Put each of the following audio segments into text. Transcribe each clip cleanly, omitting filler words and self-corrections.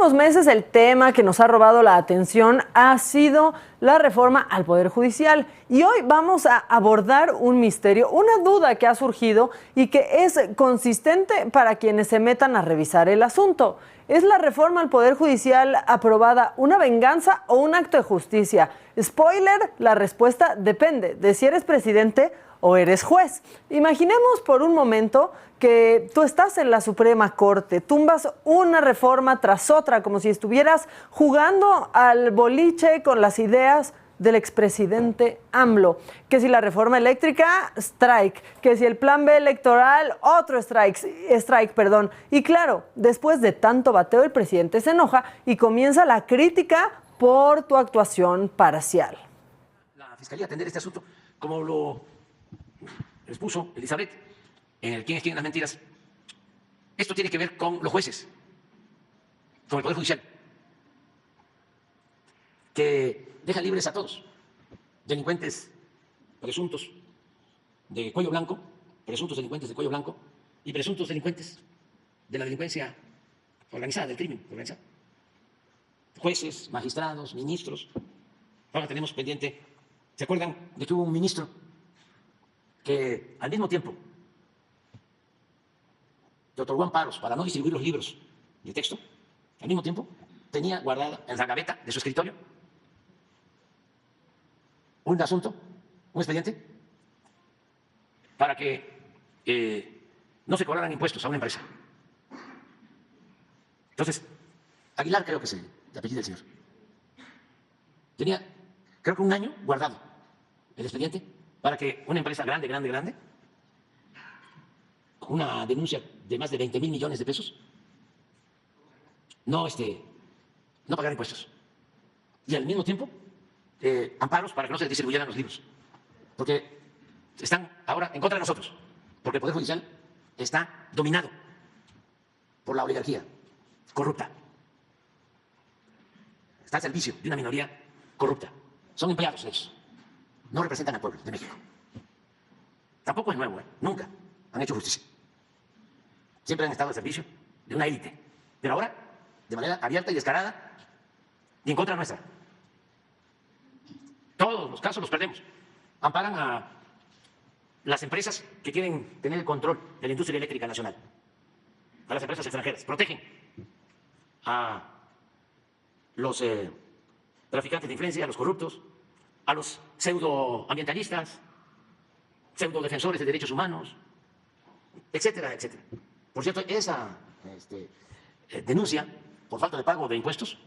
últimos meses el tema que nos ha robado la atención ha sido la reforma al Poder Judicial. Y hoy vamos a abordar un misterio, una duda que ha surgido y que es consistente para quienes se metan a revisar el asunto. ¿Es la reforma al Poder Judicial aprobada una venganza o un acto de justicia? Spoiler, la respuesta depende de si eres presidente o eres juez. Imaginemos por un momento que tú estás en la Suprema Corte, tumbas una reforma tras otra, como si estuvieras jugando al boliche con las ideas del expresidente AMLO. Que si la reforma eléctrica, strike. Que si el plan B electoral, otro strike. Y claro, después de tanto bateo, el presidente se enoja y comienza la crítica por tu actuación parcial. La Fiscalía atender este asunto como lo expuso Elizabeth en el quién es quién en las mentiras. Esto tiene que ver con los jueces, con el Poder Judicial, que deja libres a todos, delincuentes presuntos de cuello blanco, presuntos delincuentes de cuello blanco y presuntos delincuentes de la delincuencia organizada, del crimen organizado. Jueces, magistrados, ministros. Ahora tenemos pendiente, ¿se acuerdan de que hubo un ministro que al mismo tiempo te otorgó amparos para no distribuir los libros de texto, al mismo tiempo tenía guardada en la gaveta de su escritorio un asunto, un expediente, para que no se cobraran impuestos a una empresa? Entonces, Aguilar creo que es el apellido del señor. Tenía, creo que un año guardado el expediente para que una empresa grande, con una denuncia de más de 20.000 millones de pesos, no pagar impuestos. Y al mismo tiempo, amparos para que no se distribuyeran los libros. Porque están ahora en contra de nosotros. Porque el Poder Judicial está dominado por la oligarquía corrupta. Está al servicio de una minoría corrupta. Son empleados de ellos. No representan al pueblo de México. Tampoco es nuevo, nunca han hecho justicia. Siempre han estado al servicio de una élite. Pero ahora, de manera abierta y descarada, y en contra nuestra. Todos los casos los perdemos. Amparan a las empresas que quieren tener el control de la industria eléctrica nacional, a las empresas extranjeras. Protegen a los traficantes de influencia, a los corruptos, a los pseudoambientalistas, pseudodefensores de derechos humanos, etcétera, etcétera. Por cierto, esa denuncia por falta de pago de impuestos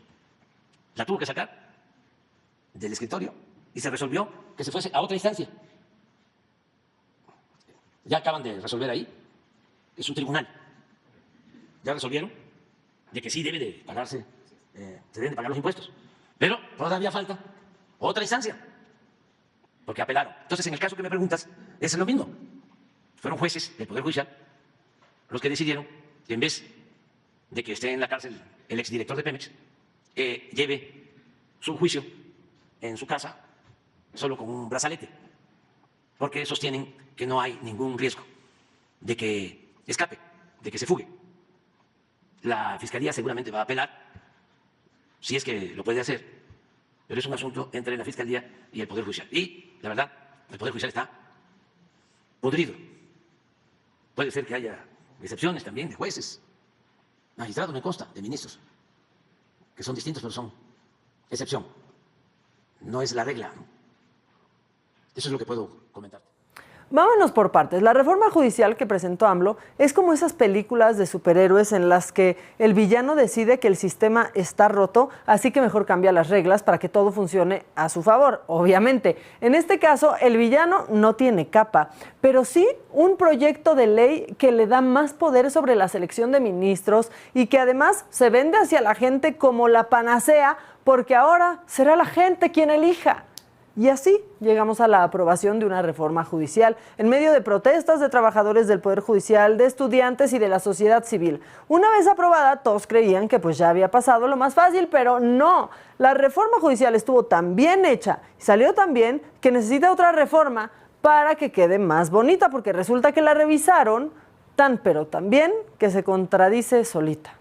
la tuvo que sacar del escritorio y se resolvió que se fuese a otra instancia. Ya acaban de resolver ahí, es un tribunal. Ya resolvieron de que sí debe de pagarse, se deben de pagar los impuestos. Pero todavía falta otra instancia, porque apelaron. Entonces, en el caso que me preguntas, es lo mismo. Fueron jueces del Poder Judicial los que decidieron que en vez de que esté en la cárcel el exdirector de Pemex, lleve su juicio en su casa solo con un brazalete, porque sostienen que no hay ningún riesgo de que escape, de que se fugue. La Fiscalía seguramente va a apelar, si es que lo puede hacer, pero es un asunto entre la Fiscalía y el Poder Judicial. Y, la verdad, el Poder Judicial está podrido. Puede ser que haya excepciones también de jueces, magistrados, me consta, de ministros, que son distintos, pero son excepción. No es la regla, ¿no? Eso es lo que puedo comentar. Vámonos por partes. La reforma judicial que presentó AMLO es como esas películas de superhéroes en las que el villano decide que el sistema está roto, así que mejor cambia las reglas para que todo funcione a su favor, obviamente. En este caso, el villano no tiene capa, pero sí un proyecto de ley que le da más poder sobre la selección de ministros y que además se vende hacia la gente como la panacea, porque ahora será la gente quien elija. Y así llegamos a la aprobación de una reforma judicial en medio de protestas de trabajadores del Poder Judicial, de estudiantes y de la sociedad civil. Una vez aprobada, todos creían que pues ya había pasado lo más fácil, pero no. La reforma judicial estuvo tan bien hecha y salió tan bien que necesita otra reforma para que quede más bonita, porque resulta que la revisaron tan pero tan bien que se contradice solita.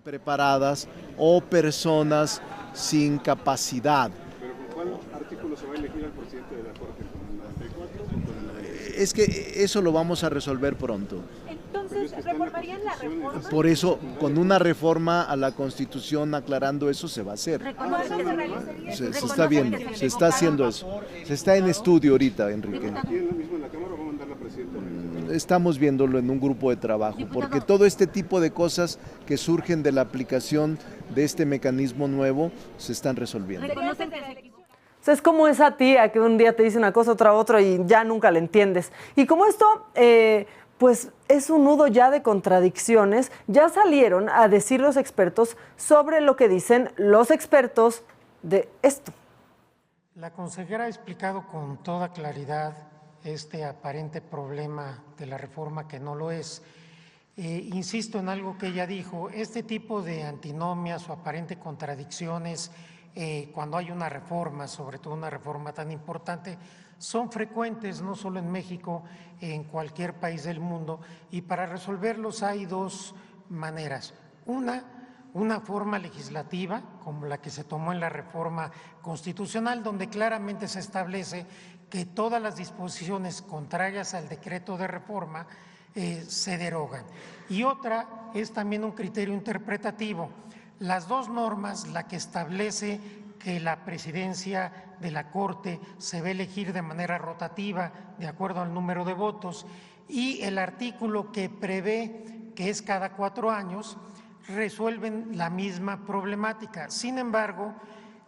preparadas o personas sin capacidad. ¿Pero con cuál artículo se va a elegir al presidente de la Corte? ¿Con el 94 o con el 93? Es que eso lo vamos a resolver pronto. Entonces, ¿reformarían la reforma? Por eso, con una reforma a la Constitución aclarando eso se va a hacer. Se está viendo, se está haciendo eso. Se está en estudio ahorita, Enrique. ¿Aquí mismo en la Cámara va a mandar la presidenta? Estamos viéndolo en un grupo de trabajo, porque todo este tipo de cosas que surgen de la aplicación de este mecanismo nuevo se están resolviendo. O sea, es como esa tía que un día te dice una cosa, otra y ya nunca le entiendes. Y como esto, pues es un nudo ya de contradicciones, ya salieron a decir los expertos sobre lo que dicen los expertos de esto. La consejera ha explicado con toda claridad este aparente problema de la reforma que no lo es. Insisto en algo que ella dijo, este tipo de antinomias o aparente contradicciones cuando hay una reforma, sobre todo una reforma tan importante, son frecuentes no solo en México, en cualquier país del mundo, y para resolverlos hay dos maneras. Una forma legislativa, como la que se tomó en la reforma constitucional, donde claramente se establece que todas las disposiciones contrarias al decreto de reforma se derogan. Y otra es también un criterio interpretativo. Las dos normas, la que establece que la presidencia de la Corte se va a elegir de manera rotativa de acuerdo al número de votos, y el artículo que prevé que es cada 4 años, resuelven la misma problemática. Sin embargo,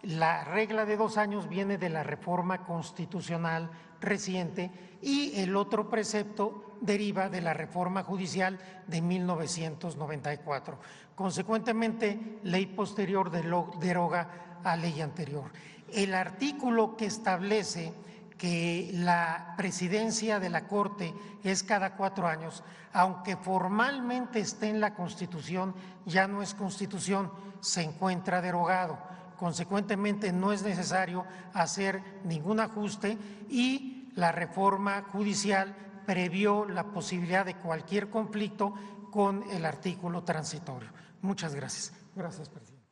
la regla de 2 años viene de la reforma constitucional reciente y el otro precepto deriva de la reforma judicial de 1994. Consecuentemente, ley posterior deroga a ley anterior. El artículo que establece que la presidencia de la Corte es cada 4 años, aunque formalmente esté en la Constitución, ya no es Constitución, se encuentra derogado. Consecuentemente, no es necesario hacer ningún ajuste y la reforma judicial previó la posibilidad de cualquier conflicto con el artículo transitorio. Muchas gracias. Gracias, presidente.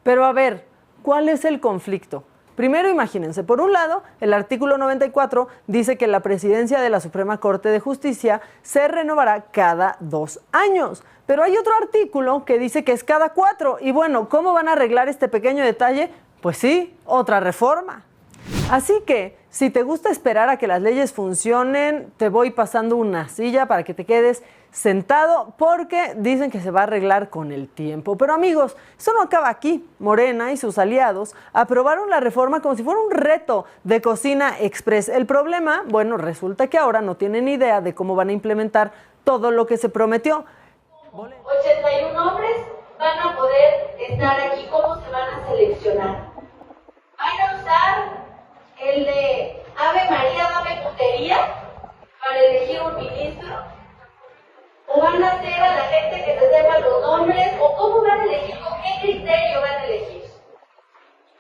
Pero a ver, ¿cuál es el conflicto? Primero, imagínense, por un lado, el artículo 94 dice que la presidencia de la Suprema Corte de Justicia se renovará cada 2 años. Pero hay otro artículo que dice que es cada 4. Y bueno, ¿cómo van a arreglar este pequeño detalle? Pues sí, otra reforma. Así que, si te gusta esperar a que las leyes funcionen, te voy pasando una silla para que te quedes sentado, porque dicen que se va a arreglar con el tiempo. Pero amigos, eso no acaba aquí. Morena y sus aliados aprobaron la reforma como si fuera un reto de cocina express. El problema, bueno, resulta que ahora no tienen idea de cómo van a implementar todo lo que se prometió. 81 hombres van a poder estar aquí. ¿Cómo se van a seleccionar? ¿Van a usar el de Ave María, dame putería para elegir un ministro? ¿O van a hacer a la gente que se sepa los nombres? ¿O cómo van a elegir? ¿Con qué criterio van a elegir?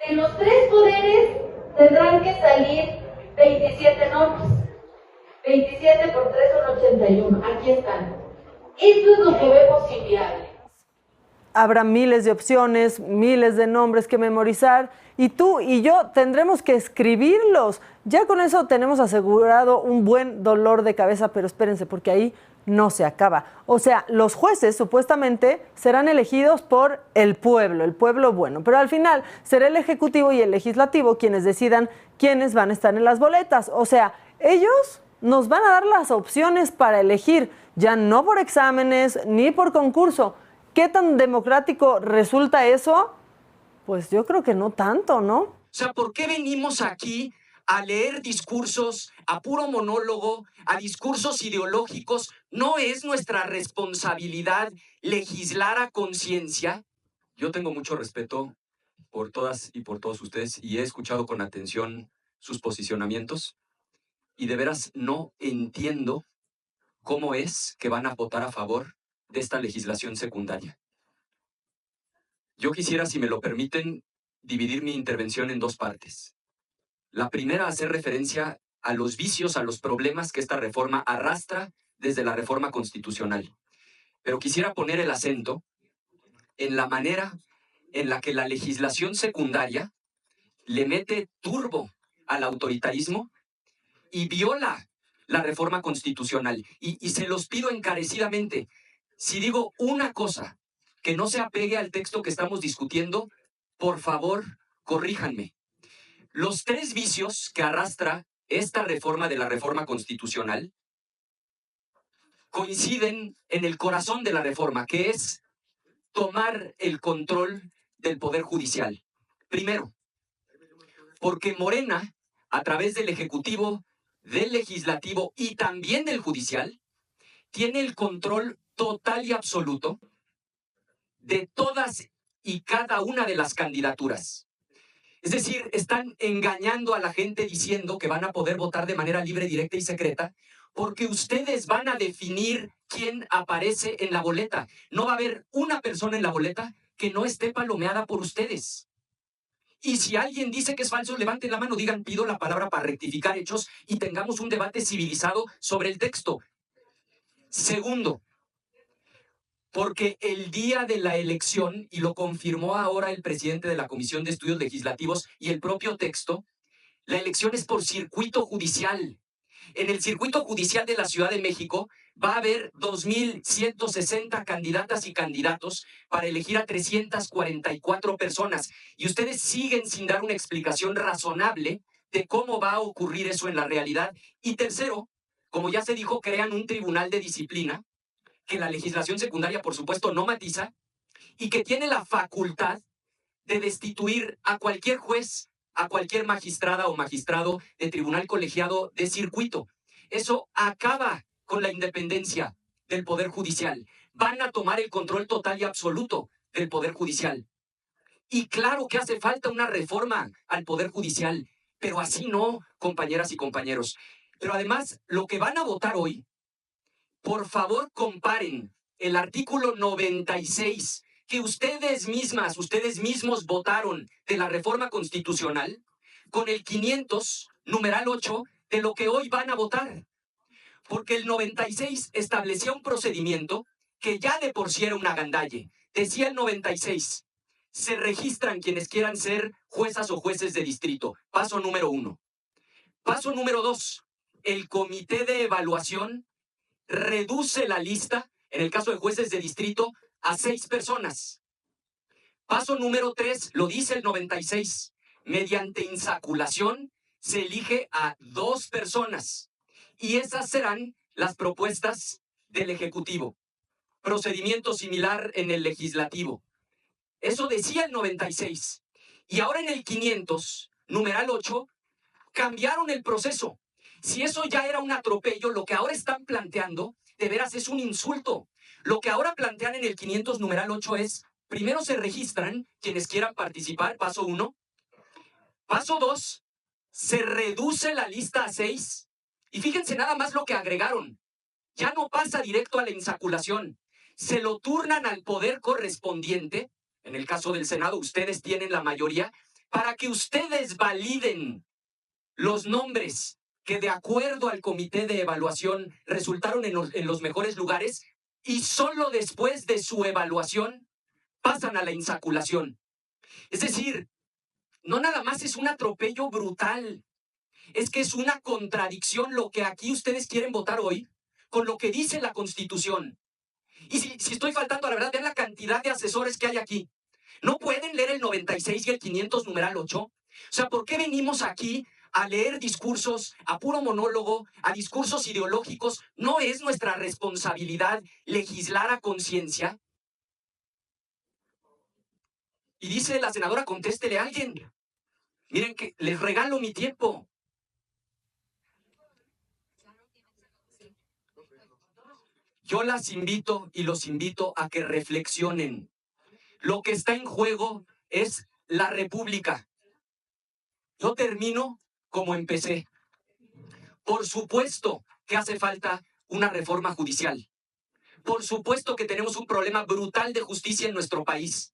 De los 3 poderes tendrán que salir 27 nombres. 27 por 3 son 81. Aquí están. Esto es lo que vemos inviable. Habrá miles de opciones, miles de nombres que memorizar y tú y yo tendremos que escribirlos. Ya con eso tenemos asegurado un buen dolor de cabeza, pero espérense porque ahí no se acaba. O sea, los jueces supuestamente serán elegidos por el pueblo bueno, pero al final será el Ejecutivo y el Legislativo quienes decidan quiénes van a estar en las boletas. O sea, ellos nos van a dar las opciones para elegir, ya no por exámenes ni por concurso. ¿Qué tan democrático resulta eso? Pues yo creo que no tanto, ¿no? O sea, ¿por qué venimos aquí a leer discursos, a puro monólogo, a discursos ideológicos? ¿No es nuestra responsabilidad legislar a conciencia? Yo tengo mucho respeto por todas y por todos ustedes y he escuchado con atención sus posicionamientos y de veras no entiendo cómo es que van a votar a favor de esta legislación secundaria. Yo quisiera, si me lo permiten, dividir mi intervención en 2 partes. La primera, hacer referencia a los vicios, a los problemas que esta reforma arrastra desde la reforma constitucional. Pero quisiera poner el acento en la manera en la que la legislación secundaria le mete turbo al autoritarismo y viola la reforma constitucional. Y se los pido encarecidamente, si digo una cosa que no se apegue al texto que estamos discutiendo, por favor, corríjanme. Los tres vicios que arrastra esta reforma de la reforma constitucional coinciden en el corazón de la reforma, que es tomar el control del Poder Judicial. Primero, porque Morena, a través del Ejecutivo, del Legislativo y también del Judicial, tiene el control total y absoluto de todas y cada una de las candidaturas. Es decir, están engañando a la gente diciendo que van a poder votar de manera libre, directa y secreta, porque ustedes van a definir quién aparece en la boleta. No va a haber una persona en la boleta que no esté palomeada por ustedes. Y si alguien dice que es falso, levanten la mano, digan, pido la palabra para rectificar hechos y tengamos un debate civilizado sobre el texto. Segundo, porque el día de la elección, y lo confirmó ahora el presidente de la Comisión de Estudios Legislativos y el propio texto, la elección es por circuito judicial. En el circuito judicial de la Ciudad de México va a haber 2,160 candidatas y candidatos para elegir a 344 personas. Y ustedes siguen sin dar una explicación razonable de cómo va a ocurrir eso en la realidad. Y tercero, como ya se dijo, crean un tribunal de disciplina que la legislación secundaria, por supuesto, no matiza y que tiene la facultad de destituir a cualquier juez, a cualquier magistrada o magistrado de tribunal colegiado de circuito. Eso acaba con la independencia del Poder Judicial. Van a tomar el control total y absoluto del Poder Judicial. Y claro que hace falta una reforma al Poder Judicial, pero así no, compañeras y compañeros. Pero además, lo que van a votar hoy, por favor comparen el artículo 96 que ustedes mismos votaron de la reforma constitucional con el 500, numeral 8, de lo que hoy van a votar. Porque el 96 establecía un procedimiento que ya de por sí era una agandalle. Decía el 96, se registran quienes quieran ser juezas o jueces de distrito. Paso número 1. Paso número 2, el comité de evaluación reduce la lista, en el caso de jueces de distrito, a 6 personas. Paso número 3, lo dice el 96, mediante insaculación se elige a 2 personas y esas serán las propuestas del Ejecutivo. Procedimiento similar en el Legislativo. Eso decía el 96. Y ahora en el 500, numeral 8, cambiaron el proceso. Si eso ya era un atropello, lo que ahora están planteando, de veras es un insulto. Lo que ahora plantean en el 500, numeral 8 es, primero se registran quienes quieran participar, paso 1. Paso 2, se reduce la lista a 6. Y fíjense nada más lo que agregaron. Ya no pasa directo a la insaculación. Se lo turnan al poder correspondiente. En el caso del Senado, ustedes tienen la mayoría, para que ustedes validen los nombres que de acuerdo al comité de evaluación resultaron en los mejores lugares y solo después de su evaluación pasan a la insaculación. Es decir, no nada más es un atropello brutal, es que es una contradicción lo que aquí ustedes quieren votar hoy con lo que dice la Constitución. Y si estoy faltando a la verdad, vean la cantidad de asesores que hay aquí. ¿No pueden leer el 96 y el 500, numeral 8? O sea, ¿por qué venimos aquí a leer discursos, a puro monólogo, a discursos ideológicos? ¿No es nuestra responsabilidad legislar a conciencia? Y dice la senadora, contéstele a alguien. Miren que les regalo mi tiempo. Yo las invito y los invito a que reflexionen. Lo que está en juego es la República. Yo termino como empecé. Por supuesto que hace falta una reforma judicial. Por supuesto que tenemos un problema brutal de justicia en nuestro país.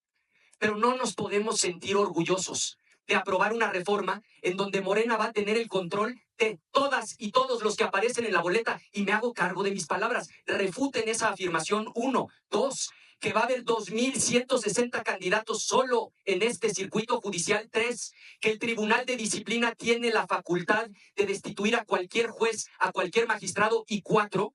Pero no nos podemos sentir orgullosos de aprobar una reforma en donde Morena va a tener el control de todas y todos los que aparecen en la boleta. Y me hago cargo de mis palabras. Refuten esa afirmación. 1. 2. que va a haber 2.160 candidatos solo en este circuito judicial. 3, que el Tribunal de Disciplina tiene la facultad de destituir a cualquier juez, a cualquier magistrado. Y 4,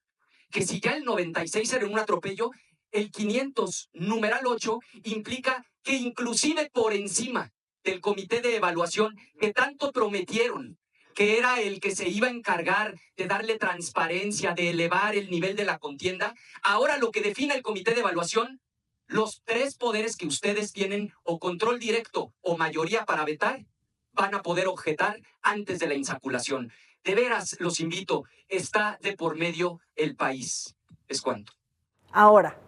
que si ya el 96 era un atropello, el 500, numeral 8, implica que inclusive por encima del comité de evaluación que tanto prometieron, que era el que se iba a encargar de darle transparencia, de elevar el nivel de la contienda, ahora lo que define el comité de evaluación, los 3 poderes que ustedes tienen, o control directo o mayoría para vetar, van a poder objetar antes de la insaculación. De veras, los invito, está de por medio el país. Es cuanto. Ahora,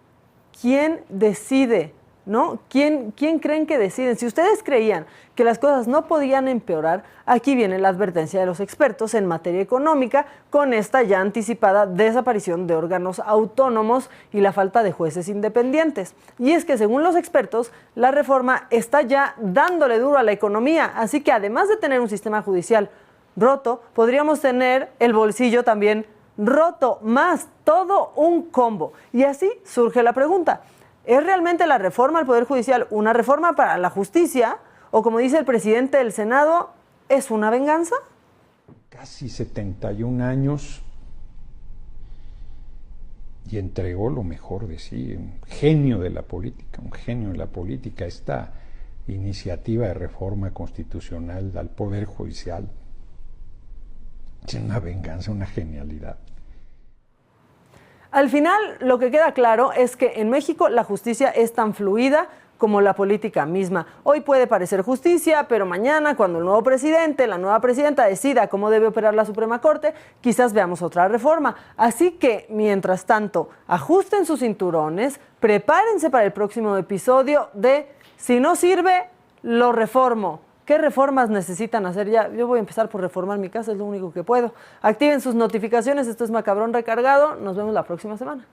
¿quién decide? ¿No? ¿Quién creen que deciden? Si ustedes creían que las cosas no podían empeorar, aquí viene la advertencia de los expertos en materia económica con esta ya anticipada desaparición de órganos autónomos y la falta de jueces independientes. Y es que según los expertos, la reforma está ya dándole duro a la economía, así que además de tener un sistema judicial roto, podríamos tener el bolsillo también roto, más todo un combo. Y así surge la pregunta: ¿es realmente la reforma al Poder Judicial una reforma para la justicia? O como dice el presidente del Senado, ¿es una venganza? Casi 71 años y entregó lo mejor de sí, un genio de la política, esta iniciativa de reforma constitucional al Poder Judicial. Es una venganza, una genialidad. Al final, lo que queda claro es que en México la justicia es tan fluida como la política misma. Hoy puede parecer justicia, pero mañana, cuando el nuevo presidente, la nueva presidenta decida cómo debe operar la Suprema Corte, quizás veamos otra reforma. Así que, mientras tanto, ajusten sus cinturones, prepárense para el próximo episodio de Si no sirve, lo reformo. ¿Qué reformas necesitan hacer ya? Yo voy a empezar por reformar mi casa, es lo único que puedo. Activen sus notificaciones, esto es Macabrón Recargado. Nos vemos la próxima semana.